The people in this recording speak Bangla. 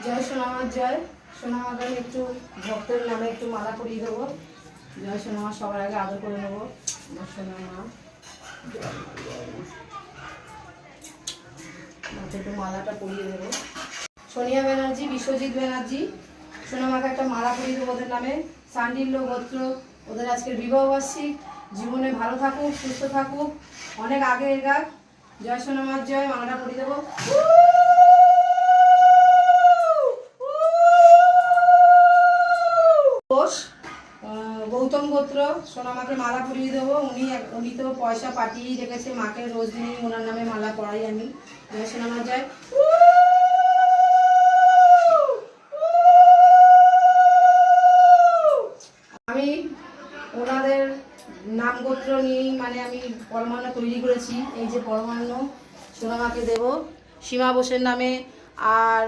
জয় সোনামা, জয় সোনামাকে আমি একটু ভক্তের নামে একটু মালা পরিয়ে দেবো। জয় সোনামা, সবার আগে আদর করে নেবো। আমার সোনামা মাকে একটু মালাটা পরিয়ে দেবো। সোনিয়া ব্যানার্জি, বিশ্বজিৎ ব্যানার্জি, সোনামাকে একটা মালা পরিয়ে দেবো ওদের নামে। সান্ডিল্য গোত্র, ওদের আজকের বিবাহবার্ষিক। জীবনে ভালো থাকুক, সুস্থ থাকুক, অনেক আগে এগাক। জয় সোনামার জয়, মালাটা পরিয়ে দেবো। গৌতম গোত্র, সোনামাকে মালা পরিয়ে দেবো। উনি তো পয়সা পাঠিয়েই রেখেছে মাকে, রোজ দিনই ওনার নামে মালা পরাই আমি। জয় সোনামার জয়। আমি ওনাদের নাম গোত্র নিয়েই মানে আমি পরমান্ন তৈরি করেছি। এই যে পরমান্ন সোনামাকে দেব সীমা বোসের নামে, আর